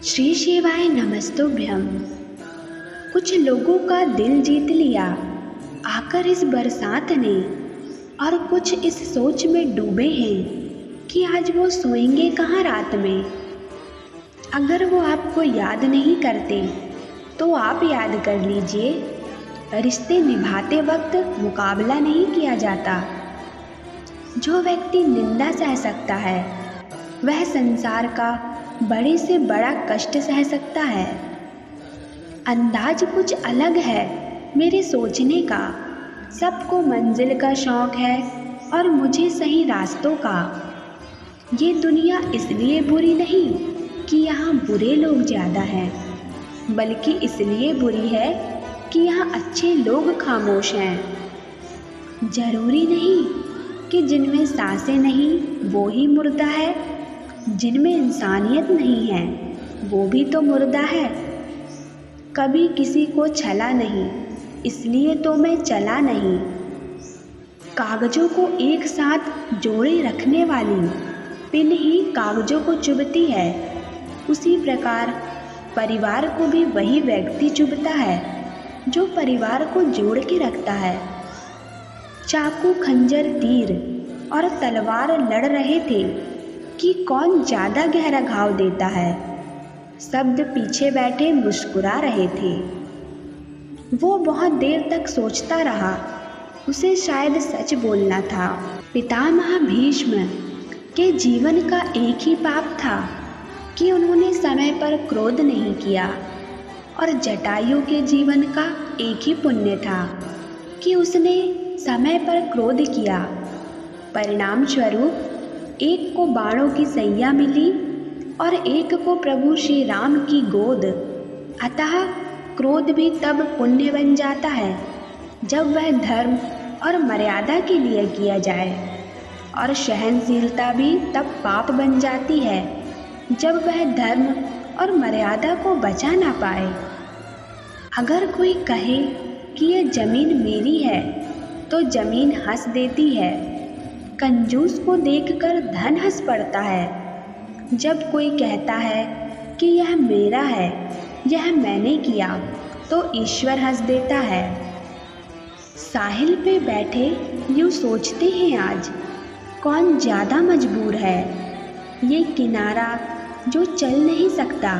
श्री शिवाय नमस्तुभ्यम। कुछ लोगों का दिल जीत लिया आकर इस बरसात ने, और कुछ इस सोच में डूबे हैं कि आज वो सोएंगे कहाँ रात में। अगर वो आपको याद नहीं करते तो आप याद कर लीजिए, रिश्ते निभाते वक्त मुकाबला नहीं किया जाता। जो व्यक्ति निंदा सह सकता है वह संसार का बड़े से बड़ा कष्ट सह सकता है। अंदाज कुछ अलग है मेरे सोचने का, सबको मंजिल का शौक है और मुझे सही रास्तों का। ये दुनिया इसलिए बुरी नहीं कि यहाँ बुरे लोग ज़्यादा हैं, बल्कि इसलिए बुरी है कि यहाँ अच्छे लोग खामोश हैं। जरूरी नहीं कि जिनमें सांसें नहीं वो ही मुर्दा है, जिनमें इंसानियत नहीं है वो भी तो मुर्दा है। कभी किसी को छला नहीं इसलिए तो मैं चला नहीं। कागजों को एक साथ जोड़े रखने वाली पिन ही कागजों को चुभती है, उसी प्रकार परिवार को भी वही व्यक्ति चुभता है जो परिवार को जोड़ के रखता है। चाकू, खंजर, तीर और तलवार लड़ रहे थे कि कौन ज़्यादा गहरा घाव देता है। शब्द पीछे बैठे मुस्कुरा रहे थे। वो बहुत देर तक सोचता रहा, उसे शायद सच बोलना था। पितामह भीष्म के जीवन का एक ही पाप था कि उन्होंने समय पर क्रोध नहीं किया, और जटायु के जीवन का एक ही पुण्य था कि उसने समय पर क्रोध किया। परिणाम स्वरूप एक को बाणों की सैया मिली और एक को प्रभु श्री राम की गोद। अतः क्रोध भी तब पुण्य बन जाता है जब वह धर्म और मर्यादा के लिए किया जाए, और सहनशीलता भी तब पाप बन जाती है जब वह धर्म और मर्यादा को बचा ना पाए। अगर कोई कहे कि यह जमीन मेरी है तो जमीन हंस देती है। कंजूस को देखकर धन हंस पड़ता है। जब कोई कहता है कि यह मेरा है, यह मैंने किया, तो ईश्वर हंस देता है। साहिल पे बैठे यूँ सोचते हैं आज कौन ज़्यादा मजबूर है, ये किनारा जो चल नहीं सकता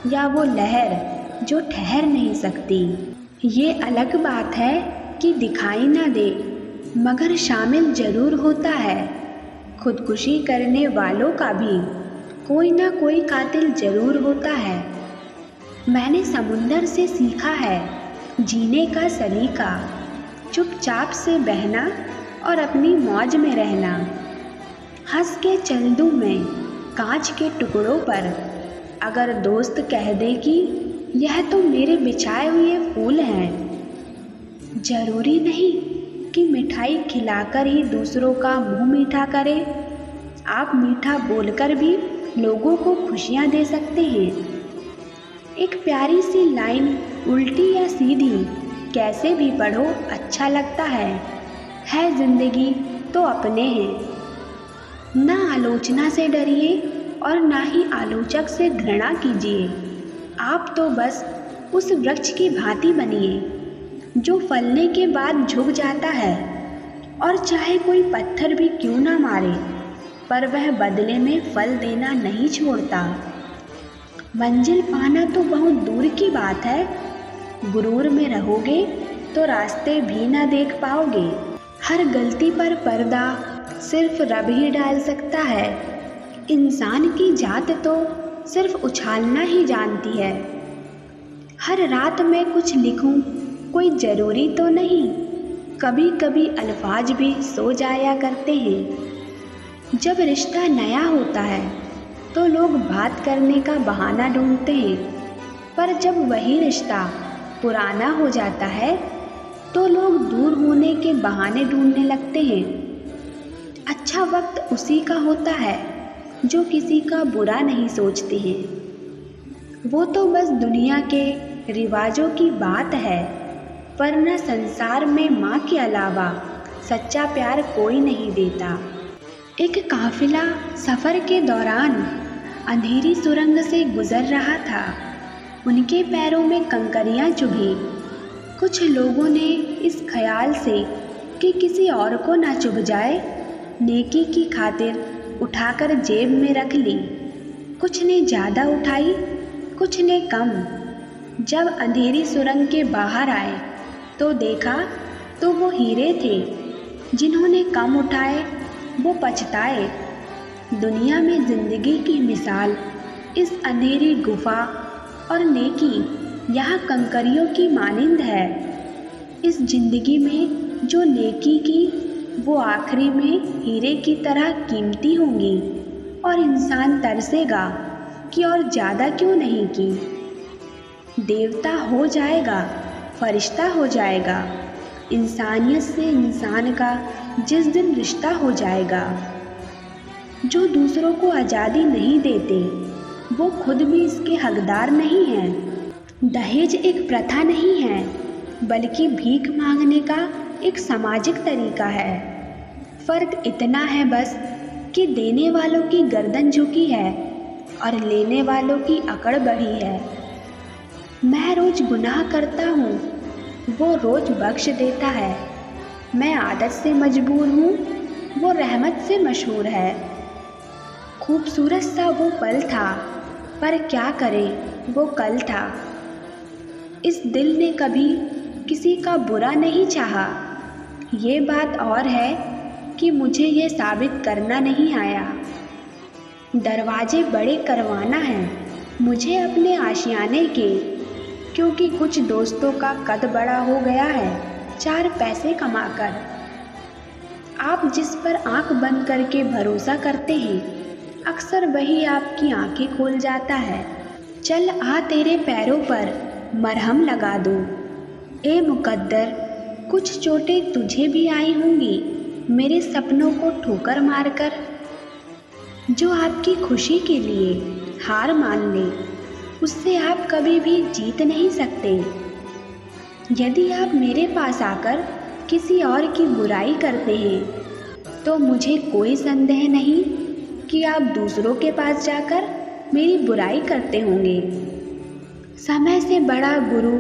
या वो लहर जो ठहर नहीं सकती। ये अलग बात है कि दिखाई ना दे मगर शामिल जरूर होता है। खुदकुशी करने वालों का भी कोई ना कोई कातिल जरूर होता है। मैंने समुंदर से सीखा है जीने का सलीका, चुपचाप से बहना और अपनी मौज में रहना। हंस के चल दूं मैं कांच के टुकड़ों पर, अगर दोस्त कह दे कि यह तो मेरे बिछाए हुए फूल हैं। जरूरी नहीं कि मिठाई खिलाकर ही दूसरों का मुंह मीठा करे, आप मीठा बोलकर भी लोगों को खुशियां दे सकते हैं। एक प्यारी सी लाइन उल्टी या सीधी कैसे भी पढ़ो अच्छा लगता है जिंदगी तो अपने हैं। ना आलोचना से डरिए और ना ही आलोचक से घृणा कीजिए। आप तो बस उस वृक्ष की भांति बनिए जो फलने के बाद झुक जाता है, और चाहे कोई पत्थर भी क्यों ना मारे पर वह बदले में फल देना नहीं छोड़ता। मंजिल पाना तो बहुत दूर की बात है, गुरूर में रहोगे तो रास्ते भी ना देख पाओगे। हर गलती पर पर्दा सिर्फ रब ही डाल सकता है। इंसान की जात तो सिर्फ उछालना ही जानती है। हर रात में कुछ लिखूं कोई ज़रूरी तो नहीं, कभी कभी अल्फाज भी सो जाया करते हैं। जब रिश्ता नया होता है तो लोग बात करने का बहाना ढूंढते हैं, पर जब वही रिश्ता पुराना हो जाता है तो लोग दूर होने के बहाने ढूंढने लगते हैं। अच्छा वक्त उसी का होता है जो किसी का बुरा नहीं सोचते हैं। वो तो बस दुनिया के रिवाजों की बात है, पर न संसार में माँ के अलावा सच्चा प्यार कोई नहीं देता। एक काफिला सफ़र के दौरान अंधेरी सुरंग से गुजर रहा था। उनके पैरों में कंकरियां चुभी। कुछ लोगों ने इस ख्याल से कि किसी और को ना चुभ जाए, नेकी की खातिर उठाकर जेब में रख ली। कुछ ने ज़्यादा उठाई, कुछ ने कम। जब अंधेरी सुरंग के बाहर आए तो देखा तो वो हीरे थे। जिन्होंने कम उठाए वो पछताए। दुनिया में ज़िंदगी की मिसाल इस अंधेरी गुफा और नेकी यहाँ कंकरियों की मानिंद है। इस ज़िंदगी में जो नेकी की वो आखिरी में हीरे की तरह कीमती होंगी और इंसान तरसेगा कि और ज़्यादा क्यों नहीं की। देवता हो जाएगा, फरिश्ता हो जाएगा, इंसानियत से इंसान का जिस दिन रिश्ता हो जाएगा। जो दूसरों को आज़ादी नहीं देते वो खुद भी इसके हकदार नहीं हैं। दहेज एक प्रथा नहीं है बल्कि भीख मांगने का एक सामाजिक तरीका है। फ़र्क इतना है बस कि देने वालों की गर्दन झुकी है और लेने वालों की अकड़ बढ़ी है। मैं रोज़ गुनाह करता हूँ, वो रोज़ बख्श देता है। मैं आदत से मजबूर हूँ, वो रहमत से मशहूर है। खूबसूरत सा वो पल था, पर क्या करें वो कल था। इस दिल ने कभी किसी का बुरा नहीं चाहा। ये बात और है कि मुझे ये साबित करना नहीं आया। दरवाजे बड़े करवाना है मुझे अपने आशियाने के, क्योंकि कुछ दोस्तों का कद बड़ा हो गया है 4 पैसे कमाकर। आप जिस पर आंख बंद करके भरोसा करते हैं अक्सर वही आपकी आंखें खोल जाता है। चल आ तेरे पैरों पर मरहम लगा दूं। ए मुकद्दर, कुछ चोटें तुझे भी आई होंगी मेरे सपनों को ठोकर मारकर। जो आपकी खुशी के लिए हार मान ले उससे आप कभी भी जीत नहीं सकते। यदि आप मेरे पास आकर किसी और की बुराई करते हैं तो मुझे कोई संदेह नहीं कि आप दूसरों के पास जाकर मेरी बुराई करते होंगे। समय से बड़ा गुरु,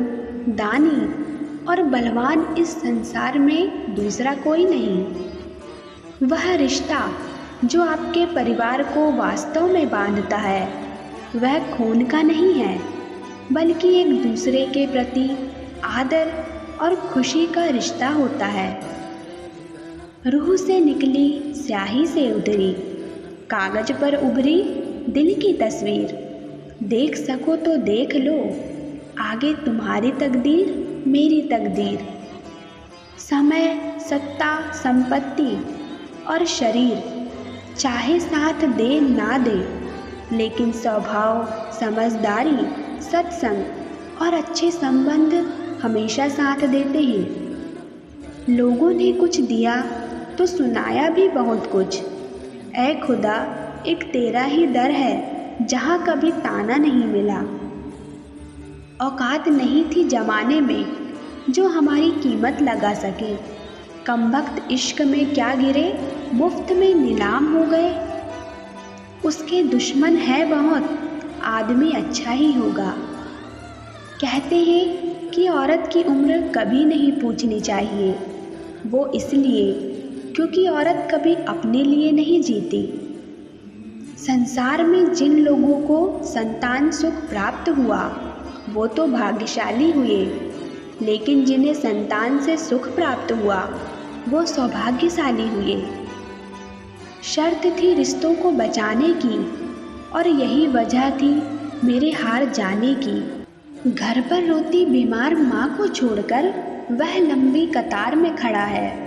दानी और बलवान इस संसार में दूसरा कोई नहीं। वह रिश्ता जो आपके परिवार को वास्तव में बांधता है वह खून का नहीं है बल्कि एक दूसरे के प्रति आदर और खुशी का रिश्ता होता है। रूह से निकली स्याही से उतरी, कागज पर उभरी दिल की तस्वीर। देख सको तो देख लो, आगे तुम्हारी तकदीर मेरी तकदीर। समय, सत्ता, संपत्ति और शरीर चाहे साथ दे ना दे, लेकिन स्वभाव, समझदारी, सत्संग और अच्छे संबंध हमेशा साथ देते हैं। लोगों ने कुछ दिया तो सुनाया भी बहुत कुछ। ऐ खुदा, एक तेरा ही दर है जहाँ कभी ताना नहीं मिला। औकात नहीं थी जमाने में जो हमारी कीमत लगा सके। कमबख्त इश्क में क्या गिरे, मुफ्त में नीलाम हो गए। उसके दुश्मन है बहुत, आदमी अच्छा ही होगा। कहते हैं कि औरत की उम्र कभी नहीं पूछनी चाहिए। वो इसलिए क्योंकि औरत कभी अपने लिए नहीं जीती। संसार में जिन लोगों को संतान सुख प्राप्त हुआ वो तो भाग्यशाली हुए, लेकिन जिन्हें संतान से सुख प्राप्त हुआ वो सौभाग्यशाली हुए। शर्त थी रिश्तों को बचाने की और यही वजह थी मेरे हार जाने की। घर पर रोती बीमार माँ को छोड़कर वह लंबी कतार में खड़ा है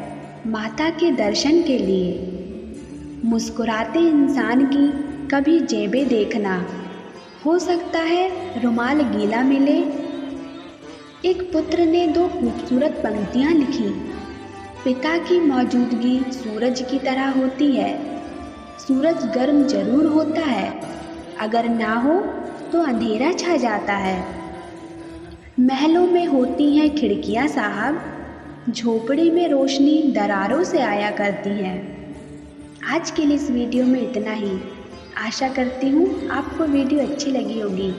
माता के दर्शन के लिए। मुस्कुराते इंसान की कभी जेबें देखना, हो सकता है रुमाल गीला मिले। एक पुत्र ने 2 खूबसूरत पंक्तियाँ लिखी। पिता की मौजूदगी सूरज की तरह होती है। सूरज गर्म जरूर होता है, अगर ना हो तो अंधेरा छा जाता है। महलों में होती हैं खिड़कियाँ साहब, झोपड़ी में रोशनी दरारों से आया करती है। आज के लिए इस वीडियो में इतना ही। आशा करती हूँ आपको वीडियो अच्छी लगी होगी।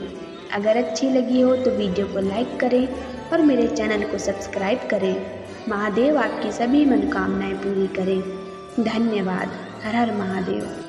अगर अच्छी लगी हो तो वीडियो को लाइक करें और मेरे चैनल को सब्सक्राइब करें। महादेव आपकी सभी मनोकामनाएं पूरी करें। धन्यवाद। हर हर महादेव।